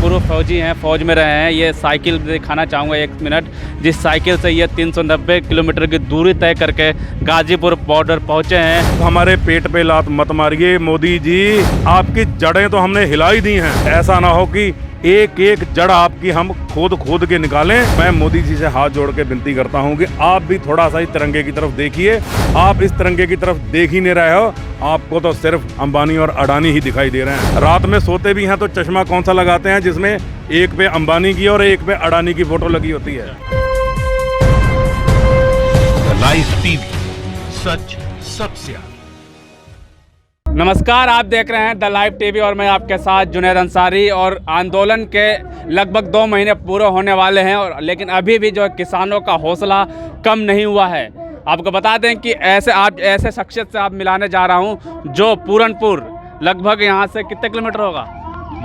पूर्व फौजी हैं, फौज में रहे हैं। ये साइकिल दिखाना चाहूँगा 1 मिनट, जिस साइकिल से ये 390 किलोमीटर की दूरी तय करके गाजीपुर बॉर्डर पहुँचे हैं। हमारे पेट पे लात मत मारिए मोदी जी, आपकी जड़ें तो हमने हिला ही दी हैं। ऐसा ना हो कि एक एक जड़ आपकी हम खोद के निकालें। मैं मोदी जी से हाथ जोड़ के विनती करता हूं कि आप भी थोड़ा सा इस तिरंगे की तरफ देखिए। आप इस तिरंगे की तरफ देख ही नहीं रहे हो, आपको तो सिर्फ अंबानी और अडानी ही दिखाई दे रहे हैं। रात में सोते भी हैं तो चश्मा कौन सा लगाते हैं जिसमें एक पे अंबानी की और एक पे अडानी की फोटो लगी होती है। लाइव टीवी, सच सबसे आगे। नमस्कार, आप देख रहे हैं द लाइव टीवी और मैं आपके साथ जुनैद अंसारी। और आंदोलन के लगभग 2 महीने पूरे होने वाले हैं, और लेकिन अभी भी जो किसानों का हौसला कम नहीं हुआ है। आपको बता दें कि ऐसे शख्सियत से आप मिलाने जा रहा हूं जो पूरनपुर लगभग यहां से कितने किलोमीटर होगा?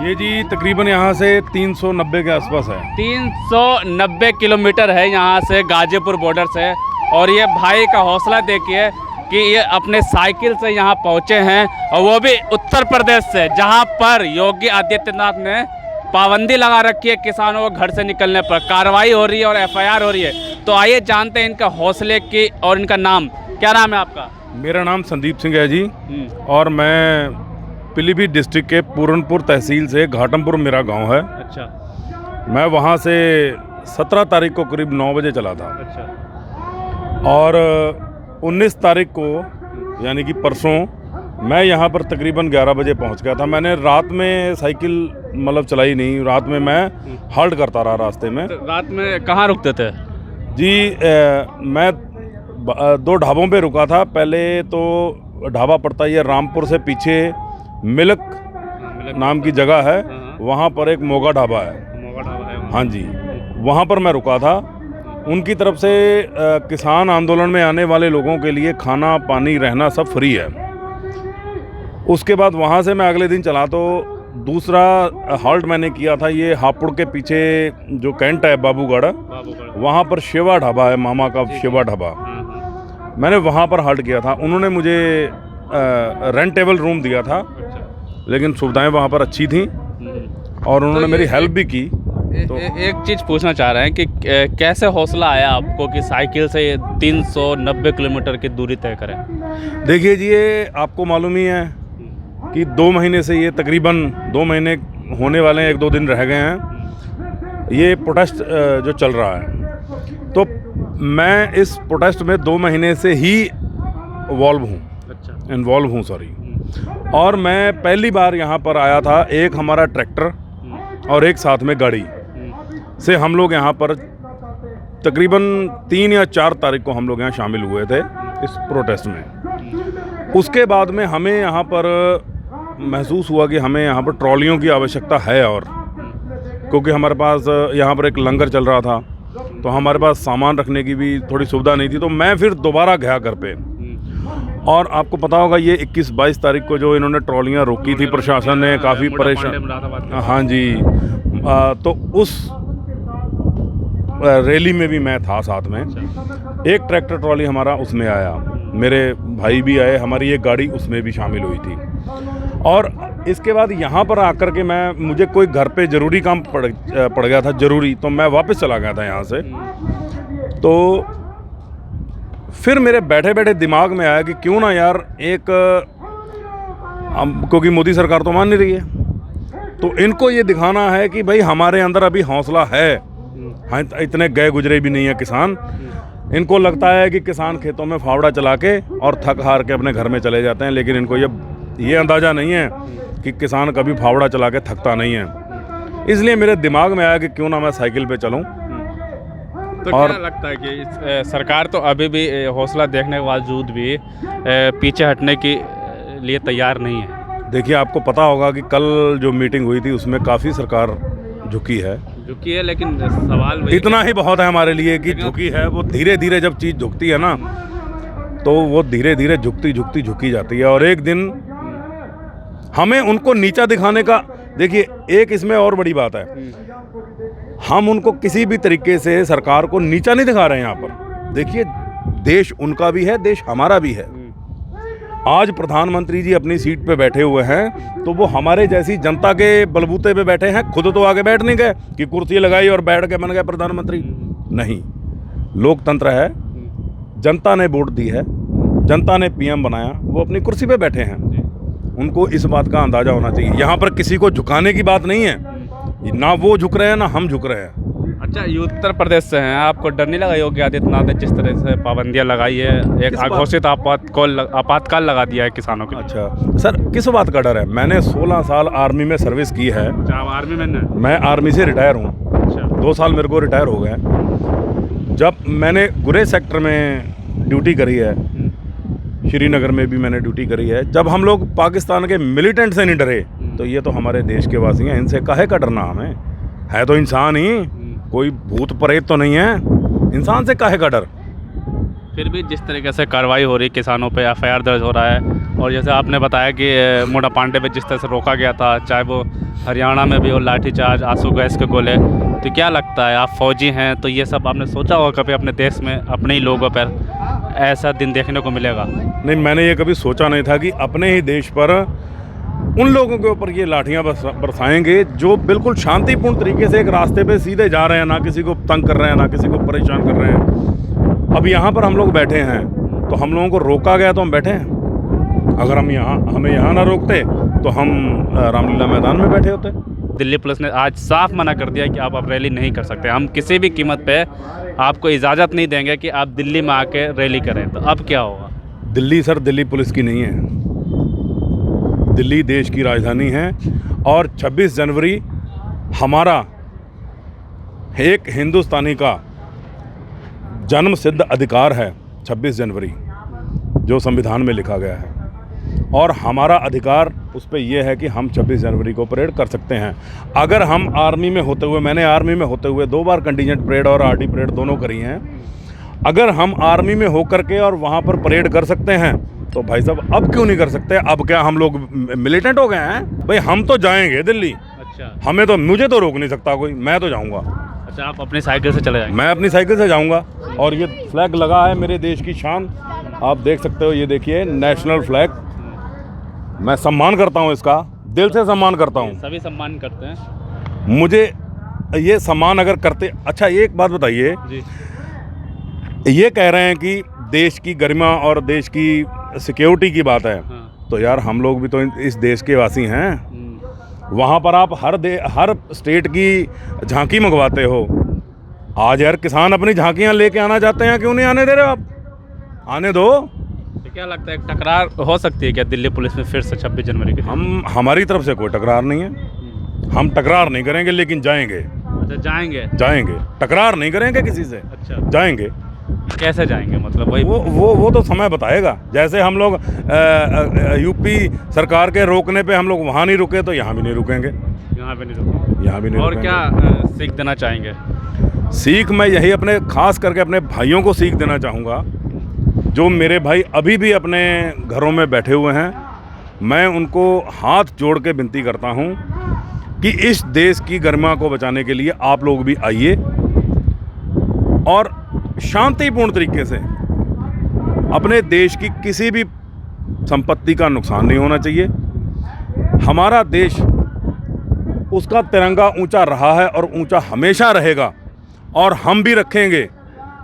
ये जी तकरीबन यहाँ से 390 के आसपास है। 390 किलोमीटर है यहाँ से गाजीपुर बॉर्डर से। और ये भाई का हौसला देखिए कि ये अपने साइकिल से यहाँ पहुँचे हैं, और वो भी उत्तर प्रदेश से, जहाँ पर योगी आदित्यनाथ ने पाबंदी लगा रखी है किसानों को घर से निकलने पर। कार्रवाई हो रही है और FIR हो रही है। तो आइए जानते हैं इनका हौसले की और इनका नाम। क्या नाम है आपका? मेरा नाम संदीप सिंह है जी, और मैं पीलीभीत डिस्ट्रिक्ट के पूरनपुर तहसील से घाटमपुर मेरा गांव है। अच्छा। मैं वहां से 17 तारीख को करीब 9 बजे चला था। अच्छा। और 19 तारीख को यानी कि परसों मैं यहाँ पर तकरीबन 11 बजे पहुँच गया था। मैंने रात में साइकिल मतलब चलाई नहीं, रात में मैं हॉल्ट करता रहा रास्ते में। तो रात में कहाँ रुकते थे जी? मैं 2 ढाबों पे रुका था। पहले तो ढाबा पड़ता है रामपुर से पीछे मिल्क नाम की जगह है, वहाँ पर एक मोगा ढाबा है। हाँ जी, वहाँ पर मैं रुका था। उनकी तरफ से किसान आंदोलन में आने वाले लोगों के लिए खाना पानी रहना सब फ्री है। उसके बाद वहाँ से मैं अगले दिन चला तो दूसरा हॉल्ट मैंने किया था ये हापुड़ के पीछे जो कैंट है बाबूगढ़, वहाँ पर शेवा ढाबा है, मामा का शेवा ढाबा। मैंने वहाँ पर हॉल्ट किया था। उन्होंने मुझे रेंटेबल रूम दिया था, लेकिन सुविधाएं वहाँ पर अच्छी थी और उन्होंने मेरी हेल्प भी की। तो एक चीज़ पूछना चाह रहे हैं कि कैसे हौसला आया आपको कि साइकिल से 390 किलोमीटर की दूरी तय करें? देखिए जी, ये आपको मालूम ही है कि 2 महीने से ये तकरीबन 2 महीने होने वाले हैं, 1-2 दिन रह गए हैं ये प्रोटेस्ट जो चल रहा है। तो मैं इस प्रोटेस्ट में 2 महीने से ही इन्वॉल्व हूँ सॉरी। और मैं पहली बार यहाँ पर आया था, एक हमारा ट्रैक्टर और एक साथ में गाड़ी से हम लोग यहाँ पर तकरीबन 3 या 4 तारीख को हम लोग यहाँ शामिल हुए थे इस प्रोटेस्ट में। उसके बाद में हमें यहाँ पर महसूस हुआ कि हमें यहाँ पर ट्रॉलियों की आवश्यकता है, और क्योंकि हमारे पास यहाँ पर एक लंगर चल रहा था तो हमारे पास सामान रखने की भी थोड़ी सुविधा नहीं थी। तो मैं फिर दोबारा गया घर पे, और आपको पता होगा ये 21-22 तारीख को जो इन्होंने ट्रॉलियाँ रोकी थी प्रशासन ने, काफ़ी परेशान। हाँ जी, तो उस रैली में भी मैं था साथ में। एक ट्रैक्टर ट्रॉली हमारा उसमें आया, मेरे भाई भी आए, हमारी एक गाड़ी उसमें भी शामिल हुई थी। और इसके बाद यहाँ पर आकर के मुझे कोई घर पे ज़रूरी काम पड़ गया था ज़रूरी, तो मैं वापस चला गया था यहाँ से। तो फिर मेरे बैठे बैठे दिमाग में आया कि क्यों ना यार क्योंकि मोदी सरकार तो मान नहीं रही है, तो इनको ये दिखाना है कि भाई हमारे अंदर अभी हौसला है। हाँ, इतने गए गुजरे भी नहीं है किसान। इनको लगता है कि किसान खेतों में फावड़ा चला के और थक हार के अपने घर में चले जाते हैं, लेकिन इनको ये अंदाज़ा नहीं है कि किसान कभी फावड़ा चला के थकता नहीं है। इसलिए मेरे दिमाग में आया कि क्यों ना मैं साइकिल पे चलूँ। तो और क्या लगता है कि सरकार तो अभी भी हौसला देखने के बावजूद भी पीछे हटने के लिए तैयार नहीं है? देखिए, आपको पता होगा कि कल जो मीटिंग हुई थी उसमें काफ़ी सरकार झुकी है, लेकिन सवाल इतना ही बहुत है हमारे लिए कि झुकी है। वो धीरे धीरे जब चीज़ झुकती है ना, तो वो धीरे धीरे झुकती जाती है, और एक दिन हमें उनको नीचा दिखाने का। देखिए, एक इसमें और बड़ी बात है, हम उनको किसी भी तरीके से सरकार को नीचा नहीं दिखा रहे हैं यहाँ पर। देखिए, देश उनका भी है, देश हमारा भी है। आज प्रधानमंत्री जी अपनी सीट पे बैठे हुए हैं तो वो हमारे जैसी जनता के बलबूते पे बैठे हैं, खुद तो आगे बैठ नहीं गए कि कुर्सी लगाई और बैठ के बन गए प्रधानमंत्री। नहीं, लोकतंत्र है, जनता ने वोट दी है, जनता ने पीएम बनाया, वो अपनी कुर्सी पे बैठे हैं। उनको इस बात का अंदाज़ा होना चाहिए। यहाँ पर किसी को झुकाने की बात नहीं है, ना वो झुक रहे हैं ना हम झुक रहे हैं। अच्छा, ये उत्तर प्रदेश से हैं, आपको डर नहीं लगा योगी आदित्यनाथ ने जिस तरह से पाबंदियां लगाई है, एक अघोषित आपातकाल लगा दिया है किसानों के लिए? अच्छा सर, किस बात का डर है? मैंने 16 साल आर्मी में सर्विस की है। अच्छा, आर्मी में ना? मैं आर्मी से रिटायर हूँ। अच्छा, 2 साल मेरे को रिटायर हो गए। जब मैंने गुरेज सेक्टर में ड्यूटी करी है, श्रीनगर में भी मैंने ड्यूटी करी है, जब हम लोग पाकिस्तान के मिलिटेंट से नहीं डरे तो ये तो हमारे देश के वासी हैं, इनसे काहे का डरना हमें? है तो इंसान ही, कोई भूत प्रेत तो नहीं है, इंसान से काहे का डर? फिर भी जिस तरीके से कार्रवाई हो रही किसानों पे, एफआईआर दर्ज हो रहा है, और जैसे आपने बताया कि मोटा पांडे पे जिस तरह से रोका गया था, चाहे वो हरियाणा में भी हो लाठीचार्ज, आंसू गैस के गोले, तो क्या लगता है, आप फौजी हैं तो ये सब आपने सोचा होगा कभी अपने देश में अपने ही लोगों पर ऐसा दिन देखने को मिलेगा? नहीं, मैंने ये कभी सोचा नहीं था कि अपने ही देश पर उन लोगों के ऊपर ये लाठियाँ बरसाएंगे जो बिल्कुल शांतिपूर्ण तरीके से एक रास्ते पे सीधे जा रहे हैं, ना किसी को तंग कर रहे हैं, ना किसी को परेशान कर रहे हैं। अब यहाँ पर हम लोग बैठे हैं तो हम लोगों को रोका गया तो हम बैठे हैं। अगर हमें यहाँ ना रोकते तो हम रामलीला मैदान में बैठे होते। दिल्ली पुलिस ने आज साफ मना कर दिया कि आप अब रैली नहीं कर सकते, हम किसी भी कीमत पे आपको इजाज़त नहीं देंगे कि आप दिल्ली में आके रैली करें। तो अब क्या होगा? दिल्ली सर, दिल्ली पुलिस की नहीं है, दिल्ली देश की राजधानी है और 26 जनवरी हमारा एक हिंदुस्तानी का जन्म सिद्ध अधिकार है। 26 जनवरी जो संविधान में लिखा गया है, और हमारा अधिकार उस पर यह है कि हम 26 जनवरी को परेड कर सकते हैं। अगर हम आर्मी में होते हुए, मैंने आर्मी में होते हुए 2 बार कंटिजेंट परेड और आरटी परेड दोनों करी हैं, अगर हम आर्मी में होकर के और वहाँ पर परेड कर सकते हैं तो भाई साहब अब क्यों नहीं कर सकते? अब क्या हम लोग मिलिटेंट हो गए हैं? भाई हम तो जाएंगे दिल्ली। अच्छा, हमें तो, मुझे तो रोक नहीं सकता कोई, मैं तो जाऊँगा। अच्छा, आप अपनी साइकिल से चले जाएंगे? मैं अपनी साइकिल से जाऊँगा। और ये फ्लैग लगा है मेरे देश की शान, आप देख सकते हो, ये देखिए नेशनल फ्लैग। मैं सम्मान करता हूँ इसका, दिल से सम्मान करता हूँ। सभी सम्मान करते हैं। मुझे ये सम्मान अगर करते, अच्छा एक बात बताइए जी, ये कह रहे हैं कि देश की गरिमा और देश की सिक्योरिटी की बात है, हाँ। तो यार हम लोग भी तो इस देश के वासी हैं। वहाँ पर आप हर स्टेट की झांकी मंगवाते हो। आज यार किसान अपनी झांकियाँ लेके आना चाहते हैं, क्यों नहीं आने दे रहे हो आप? आने दो। तो क्या लगता है, टकरार हो सकती है क्या दिल्ली पुलिस में फिर से 26 जनवरी के दिन? हमारी तरफ से कोई टकरार नहीं है, हम टकरार नहीं करेंगे, लेकिन जाएंगे। अच्छा, जाएंगे, टकरार नहीं करेंगे किसी से। अच्छा, जाएंगे। कैसे जाएंगे? मतलब वही वो तो समय बताएगा। जैसे हम लोग यूपी सरकार के रोकने पे हम लोग वहाँ नहीं रुके तो यहाँ भी नहीं रुकेंगे। यहाँ पे नहीं रुकेंगे। यहाँ भी नहीं और रुकेंगे। क्या सीख देना चाहेंगे? सीख मैं यही अपने खास करके अपने भाइयों को सीख देना चाहूँगा, जो मेरे भाई अभी भी अपने घरों में बैठे हुए हैं। मैं उनको हाथ जोड़ के विनती करता हूँ कि इस देश की गरिमा को बचाने के लिए आप लोग भी आइए और शांतिपूर्ण तरीके से, अपने देश की किसी भी संपत्ति का नुकसान नहीं होना चाहिए। हमारा देश, उसका तिरंगा ऊंचा रहा है और ऊंचा हमेशा रहेगा, और हम भी रखेंगे।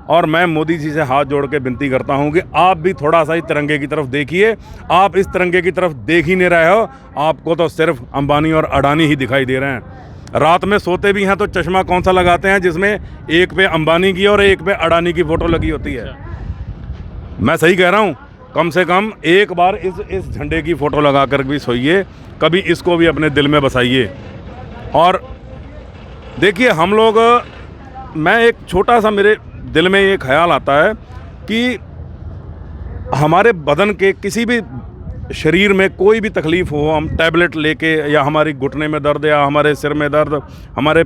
और मैं मोदी जी से हाथ जोड़ के विनती करता हूं कि आप भी थोड़ा सा ही तिरंगे की तरफ देखिए। आप इस तिरंगे की तरफ देख ही नहीं रहे हो, आपको तो सिर्फ अंबानी और अडानी ही दिखाई दे रहे हैं। रात में सोते भी हैं तो चश्मा कौन सा लगाते हैं जिसमें एक पे अंबानी की और एक पे अडानी की फ़ोटो लगी होती है? मैं सही कह रहा हूँ? कम से कम एक बार इस झंडे की फ़ोटो लगा कर भी सोइए, कभी इसको भी अपने दिल में बसाइए। और देखिए हम लोग, मैं एक छोटा सा, मेरे दिल में ये ख्याल आता है कि हमारे बदन के किसी भी शरीर में कोई भी तकलीफ़ हो, हम टैबलेट लेके, या हमारी घुटने में दर्द या हमारे सिर में दर्द, हमारे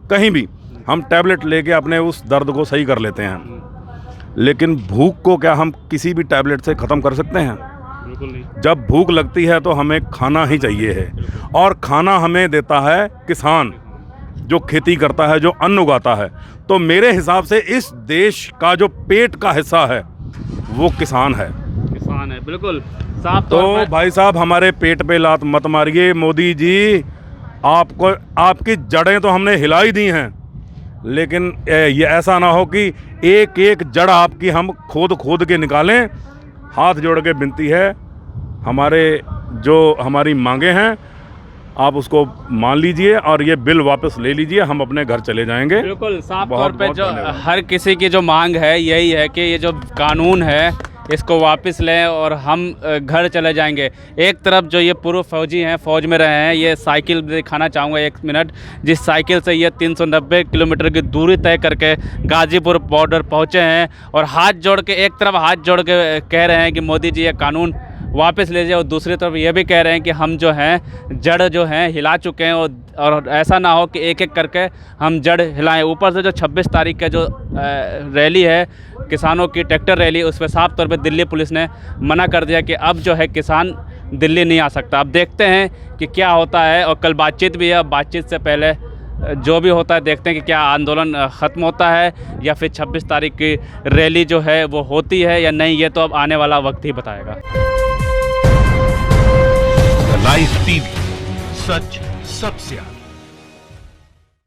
कहीं भी हम टैबलेट लेके अपने उस दर्द को सही कर लेते हैं। लेकिन भूख को क्या हम किसी भी टैबलेट से ख़त्म कर सकते हैं? बिल्कुल नहीं। जब भूख लगती है तो हमें खाना ही चाहिए है, और खाना हमें देता है किसान, जो खेती करता है, जो अन्न उगाता है। तो मेरे हिसाब से इस देश का जो पेट का हिस्सा है वो किसान है। किसान है, बिल्कुल साफ तो तौर पे भाई साहब हमारे पेट पे लात मत मारिए मोदी जी, आपको आपकी जड़ें तो हमने हिला ही दी हैं, लेकिन ये ऐसा ना हो कि एक एक जड़ आपकी हम खोद खोद के निकालें। हाथ जोड़ के विनती है, हमारे जो हमारी मांगे हैं आप उसको मान लीजिए और ये बिल वापस ले लीजिए, हम अपने घर चले जाएंगे। बिल्कुल साफ बहुत तौर पे बहुत जो धन्यवाद। हर किसी की जो मांग है यही है कि ये जो कानून है इसको वापस लें और हम घर चले जाएंगे। एक तरफ जो ये पूर्व फौजी हैं, फ़ौज में रहे हैं, ये साइकिल दिखाना चाहूँगा 1 मिनट, जिस साइकिल से ये 390 किलोमीटर की दूरी तय करके गाज़ीपुर बॉर्डर पहुँचे हैं और हाथ जोड़ के, एक तरफ हाथ जोड़ के कह रहे हैं कि मोदी जी ये कानून वापस ले जाए और दूसरी तरफ ये भी कह रहे हैं कि हम जो हैं जड़ जो हैं हिला चुके हैं और ऐसा ना हो कि एक एक करके हम जड़ हिलाएं। ऊपर से जो 26 तारीख का जो रैली है किसानों की, ट्रैक्टर रैली, उस पर साफ तौर पे दिल्ली पुलिस ने मना कर दिया कि अब जो है किसान दिल्ली नहीं आ सकता। अब देखते हैं कि क्या होता है और कल बातचीत भी है। अब बातचीत से पहले जो भी होता है देखते हैं कि क्या आंदोलन ख़त्म होता है या फिर 26 तारीख की रैली जो है वो होती है या नहीं, ये तो अब आने वाला वक्त ही बताएगा। लाइव टीवी, सच सबसे आगे।